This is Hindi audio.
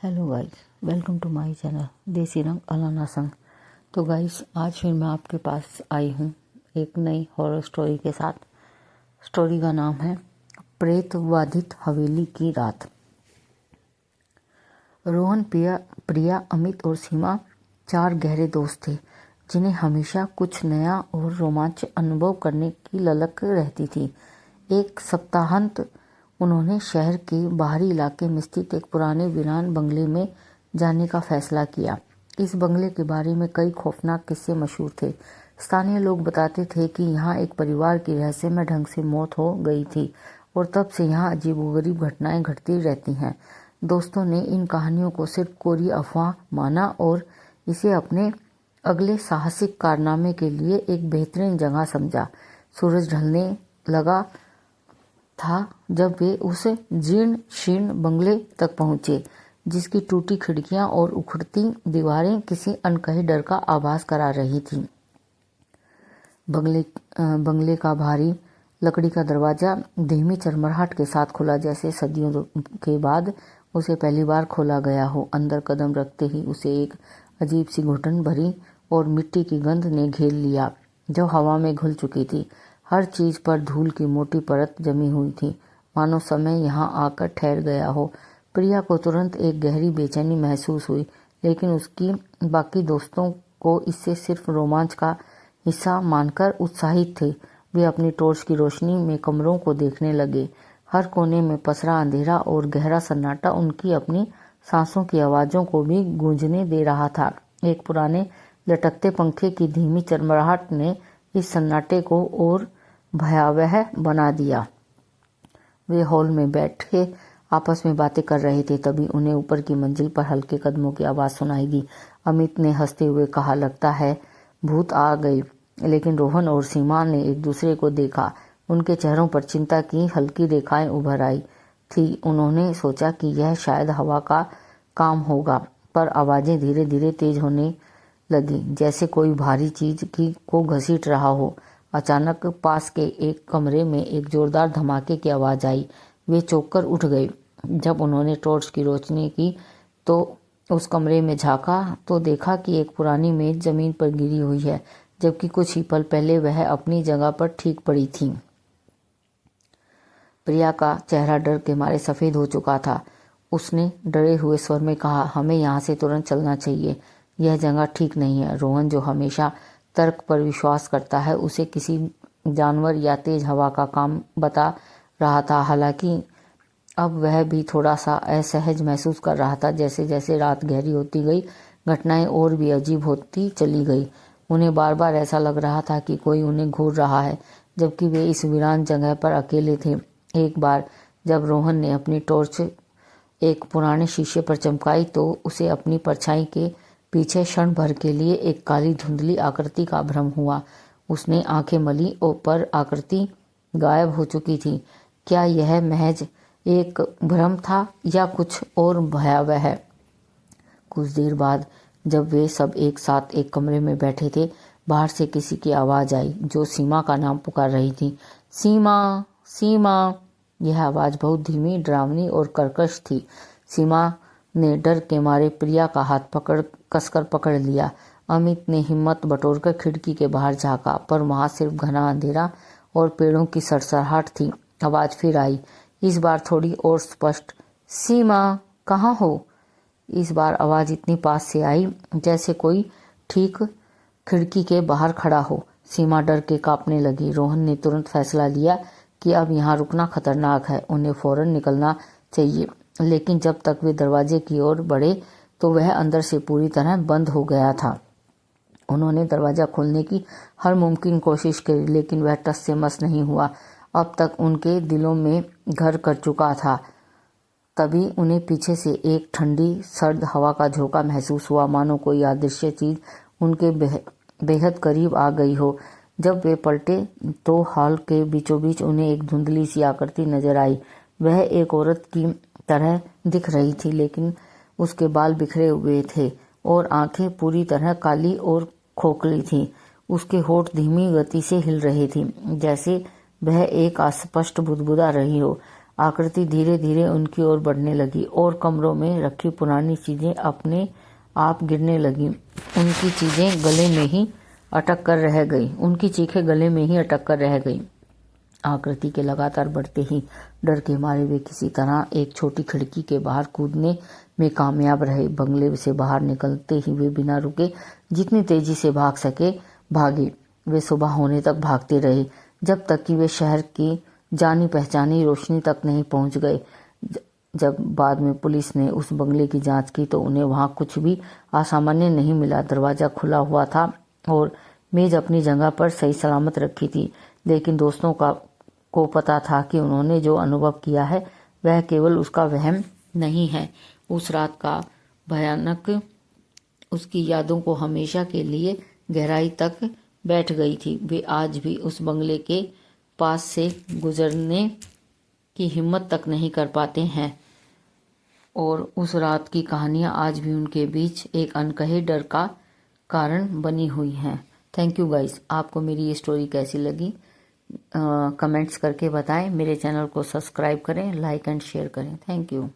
Hello guys, welcome to my channel Desi Rang Alana संग। तो गाइस, आज फिर मैं आपके पास आई हूँ एक नई हॉरर स्टोरी के साथ। स्टोरी का नाम है प्रेत बाधित हवेली की रात। रोहन, प्रिया, अमित और सीमा 4 गहरे दोस्त थे जिन्हें हमेशा कुछ नया और रोमांच अनुभव करने की ललक रहती थी। एक सप्ताहांत उन्होंने शहर के बाहरी इलाके में स्थित एक पुराने वीरान बंगले में जाने का फैसला किया। इस बंगले के बारे में कई खौफनाक किस्से मशहूर थे। स्थानीय लोग बताते थे कि यहाँ एक परिवार की रहस्यमय ढंग से मौत हो गई थी और तब से यहाँ अजीबोगरीब घटनाएं घटती रहती हैं। दोस्तों ने इन कहानियों को सिर्फ कोरी अफवाह माना और इसे अपने अगले साहसिक कारनामे के लिए एक बेहतरीन जगह समझा। सूरज ढलने लगा था जब वे उस जीर्ण शीर्ण बंगले तक पहुंचे, जिसकी टूटी खिड़कियां और उखड़ती दीवारें किसी अनकहे डर का आभास करा रही थीं। बंगले का भारी लकड़ी का दरवाजा धीमी चरमराहट के साथ खुला, जैसे सदियों के बाद उसे पहली बार खोला गया हो। अंदर कदम रखते ही उसे एक अजीब सी घुटन भरी और मिट्टी की गंध ने घेर लिया, जो हवा में घुल चुकी थी। हर चीज पर धूल की मोटी परत जमी हुई थी, मानो समय यहाँ आकर ठहर गया हो। प्रिया को तुरंत एक गहरी बेचैनी महसूस हुई, लेकिन उसकी बाकी दोस्तों को इससे सिर्फ रोमांच का हिस्सा मानकर उत्साहित थे। वे अपनी टॉर्च की रोशनी में कमरों को देखने लगे। हर कोने में पसरा अंधेरा और गहरा सन्नाटा उनकी अपनी सांसों की आवाज़ों को भी गूंजने दे रहा था। एक पुराने लटकते पंखे की धीमी चरमराहट ने इस सन्नाटे को और भयावह बना दिया। वे हॉल में बैठे आपस में बातें कर रहे थे, तभी उन्हें ऊपर की मंजिल पर हल्के कदमों की आवाज़ सुनाई दी। अमित ने हंसते हुए कहा, लगता है भूत आ गई। लेकिन रोहन और सीमा ने एक दूसरे को देखा। उनके चेहरों पर चिंता की हल्की रेखाएं उभर आई थी। उन्होंने सोचा कि यह शायद हवा का काम होगा, पर आवाज़ें धीरे धीरे तेज होने लगी, जैसे कोई भारी चीज को घसीट रहा हो। अचानक पास के एक कमरे में एक जोरदार धमाके की आवाज़ आई। वे चौंक कर उठ गए। जब उन्होंने टॉर्च की रोशनी की तो उस कमरे में झांका तो देखा कि एक पुरानी मेज जमीन पर गिरी हुई है, जबकि कुछ ही पल पहले वह अपनी जगह पर ठीक पड़ी थी। प्रिया का चेहरा डर के मारे सफ़ेद हो चुका था। उसने डरे हुए स्वर में कहा, हमें यहाँ से तुरंत चलना चाहिए। यह जगह ठीक नहीं है। रोहन, जो हमेशा तर्क पर विश्वास करता है, उसे किसी जानवर या तेज हवा का काम बता रहा था। हालांकि अब वह भी थोड़ा सा असहज महसूस कर रहा था। जैसे जैसे रात गहरी होती गई, घटनाएं और भी अजीब होती चली गई। उन्हें बार बार ऐसा लग रहा था कि कोई उन्हें घूर रहा है, जबकि वे इस वीरान जगह पर अकेले थे। एक बार जब रोहन ने अपनी टॉर्च एक पुराने शीशे पर चमकाई तो उसे अपनी परछाई के पीछे क्षण भर के लिए एक काली धुंधली आकृति का भ्रम हुआ। उसने आंखें मली और पर आकृति गायब हो चुकी थी। क्या यह महज एक भ्रम था या कुछ और भयावह? कुछ देर बाद जब वे सब एक साथ एक कमरे में बैठे थे, बाहर से किसी की आवाज़ आई जो सीमा का नाम पुकार रही थी। सीमा, सीमा। यह आवाज़ बहुत धीमी, डरावनी और कर्कश थी। सीमा ने डर के मारे प्रिया का हाथ कसकर पकड़ लिया। अमित ने हिम्मत बटोरकर खिड़की के बाहर झांका, पर वहां सिर्फ घना अंधेरा और पेड़ों की सरसराहट थी। आवाज़ फिर आई, इस बार थोड़ी और स्पष्ट। सीमा, कहाँ हो? इस बार आवाज़ इतनी पास से आई जैसे कोई ठीक खिड़की के बाहर खड़ा हो। सीमा डर के कांपने लगी। रोहन ने तुरंत फैसला लिया कि अब यहाँ रुकना खतरनाक है, उन्हें फौरन निकलना चाहिए। लेकिन जब तक वे दरवाजे की ओर बढ़े तो वह अंदर से पूरी तरह बंद हो गया था। उन्होंने दरवाज़ा खोलने की हर मुमकिन कोशिश करी, लेकिन वह टस से मस नहीं हुआ। अब तक उनके दिलों में घर कर चुका था। तभी उन्हें पीछे से एक ठंडी सर्द हवा का झोंका महसूस हुआ, मानो कोई अदृश्य चीज उनके बेहद करीब आ गई हो। जब वे पलटे तो हॉल के बीचों बीच उन्हें एक धुंधली सी आकृति नजर आई। वह एक औरत की तरह दिख रही थी, लेकिन उसके बाल बिखरे हुए थे और आंखें पूरी तरह काली और खोखली थीं। उसके होंठ धीमी गति से हिल रहे थे, जैसे वह एक अस्पष्ट बुदबुदा रही हो। आकृति धीरे धीरे उनकी ओर बढ़ने लगी और कमरों में रखी पुरानी चीजें अपने आप गिरने लगी। उनकी चीखें गले में ही अटक कर रह गई। आकृति के लगातार बढ़ते ही डर के मारे वे किसी तरह एक छोटी खिड़की के बाहर कूदने में कामयाब रहे। बंगले से बाहर निकलते ही वे बिना रुके जितनी तेजी से भाग सके भागे। वे सुबह होने तक भागते रहे, जब तक कि वे शहर की जानी पहचानी रोशनी तक नहीं पहुंच गए। जब बाद में पुलिस ने उस बंगले की जांच की तो उन्हें वहां कुछ भी असामान्य नहीं मिला। दरवाजा खुला हुआ था और मेज अपनी जगह पर सही सलामत रखी थी, लेकिन दोस्तों को पता था कि उन्होंने जो अनुभव किया है वह केवल उसका वहम नहीं है। उस रात का भयानक उसकी यादों को हमेशा के लिए गहराई तक बैठ गई थी। वे आज भी उस बंगले के पास से गुजरने की हिम्मत तक नहीं कर पाते हैं और उस रात की कहानियां आज भी उनके बीच एक अनकहे डर का कारण बनी हुई हैं। Thank you guys. आपको मेरी ये स्टोरी कैसी लगी कमेंट्स करके बताएं। मेरे चैनल को सब्सक्राइब करें, लाइक एंड शेयर करें। Thank you.